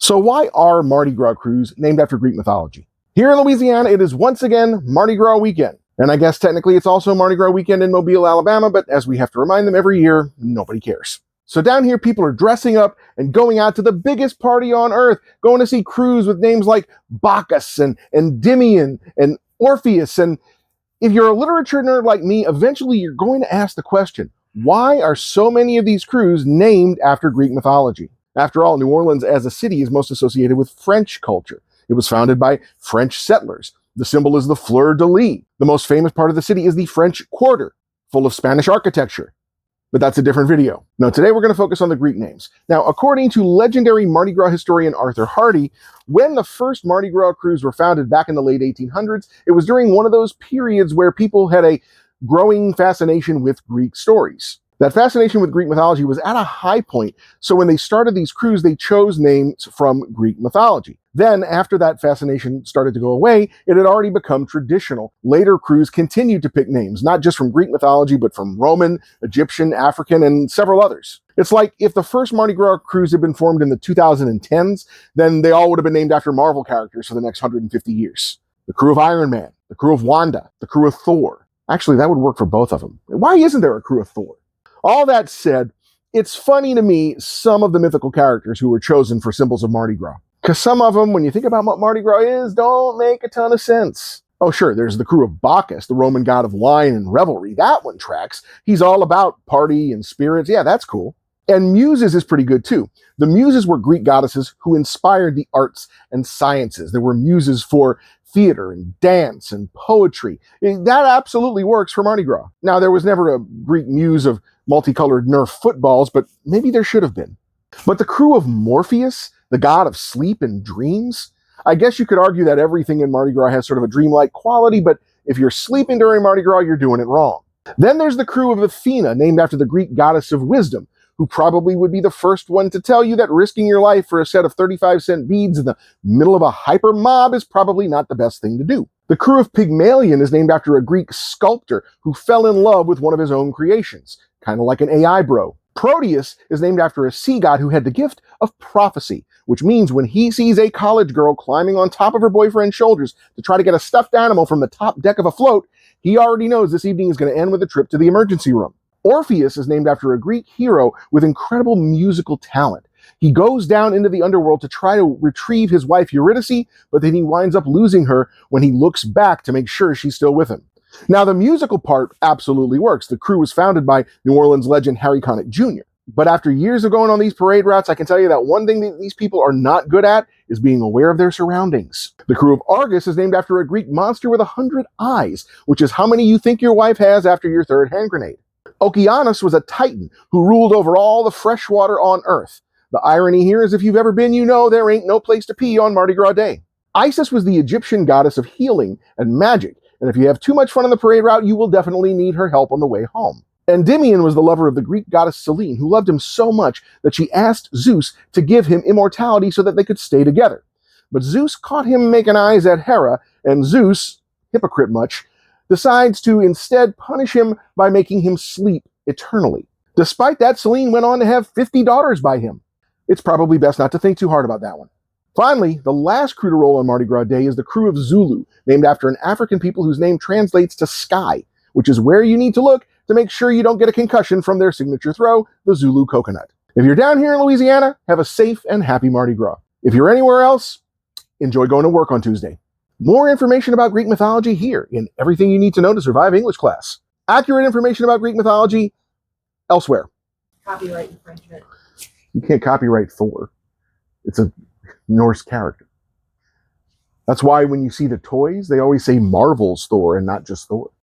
So why are Mardi Gras Krewes named after Greek mythology? Here in Louisiana, it is once again Mardi Gras weekend. And I guess technically it's also Mardi Gras weekend in Mobile, Alabama, but as we have to remind them every year, nobody cares. So down here, people are dressing up and going out to the biggest party on earth, going to see Krewes with names like Bacchus and Endymion and Orpheus. And if you're a literature nerd like me, eventually you're going to ask the question, why are so many of these Krewes named after Greek mythology? After all, New Orleans as a city is most associated with French culture. It was founded by French settlers. The symbol is the fleur-de-lis. The most famous part of the city is the French Quarter, full of Spanish architecture. But that's a different video. Now, today we're going to focus on the Greek names. Now, according to legendary Mardi Gras historian Arthur Hardy, when the first Mardi Gras Krewes were founded back in the late 1800s, it was during one of those periods where people had a growing fascination with Greek stories. That fascination with Greek mythology was at a high point, so when they started these Krewes, they chose names from Greek mythology. Then, after that fascination started to go away, it had already become traditional. Later Krewes continued to pick names, not just from Greek mythology, but from Roman, Egyptian, African, and several others. It's like if the first Mardi Gras Krewes had been formed in the 2010s, then they all would have been named after Marvel characters for the next 150 years. The crew of Iron Man, the crew of Wanda, the crew of Thor. Actually, that would work for both of them. Why isn't there a crew of Thor? All that said, it's funny to me some of the mythical characters who were chosen for symbols of Mardi Gras. Because some of them, when you think about what Mardi Gras is, don't make a ton of sense. Oh sure, there's the crew of Bacchus, the Roman god of wine and revelry. That one tracks. He's all about party and spirits. Yeah, that's cool. And Muses is pretty good too. The Muses were Greek goddesses who inspired the arts and sciences. There were Muses for theater and dance and poetry. That absolutely works for Mardi Gras. Now, there was never a Greek muse of multicolored Nerf footballs, but maybe there should have been. But the crew of Morpheus, the god of sleep and dreams, I guess you could argue that everything in Mardi Gras has sort of a dreamlike quality, but if you're sleeping during Mardi Gras, you're doing it wrong. Then there's the crew of Athena, named after the Greek goddess of wisdom, who probably would be the first one to tell you that risking your life for a set of 35-cent beads in the middle of a hyper mob is probably not the best thing to do. The crew of Pygmalion is named after a Greek sculptor who fell in love with one of his own creations, kind of like an AI bro. Proteus is named after a sea god who had the gift of prophecy, which means when he sees a college girl climbing on top of her boyfriend's shoulders to try to get a stuffed animal from the top deck of a float, he already knows this evening is going to end with a trip to the emergency room. Orpheus is named after a Greek hero with incredible musical talent. He goes down into the underworld to try to retrieve his wife Eurydice, but then he winds up losing her when he looks back to make sure she's still with him. Now, the musical part absolutely works. The crew was founded by New Orleans legend Harry Connick Jr. But after years of going on these parade routes, I can tell you that one thing that these people are not good at is being aware of their surroundings. The crew of Argus is named after a Greek monster with 100 eyes, which is how many you think your wife has after your third hand grenade. Okeanos was a titan who ruled over all the fresh water on Earth. The irony here is if you've ever been, you know there ain't no place to pee on Mardi Gras Day. Isis was the Egyptian goddess of healing and magic, and if you have too much fun on the parade route, you will definitely need her help on the way home. Endymion was the lover of the Greek goddess Selene, who loved him so much that she asked Zeus to give him immortality so that they could stay together. But Zeus caught him making eyes at Hera, and Zeus, hypocrite much, decides to instead punish him by making him sleep eternally. Despite that, Selene went on to have 50 daughters by him. It's probably best not to think too hard about that one. Finally, the last crew to roll on Mardi Gras Day is the crew of Zulu, named after an African people whose name translates to sky, which is where you need to look to make sure you don't get a concussion from their signature throw, the Zulu coconut. If you're down here in Louisiana, have a safe and happy Mardi Gras. If you're anywhere else, enjoy going to work on Tuesday. More information about Greek mythology here in Everything You Need to Know to Survive English class. Accurate information about Greek mythology elsewhere. Copyright infringement. You can't copyright Thor. It's a Norse character. That's why when you see the toys, they always say Marvel's Thor and not just Thor.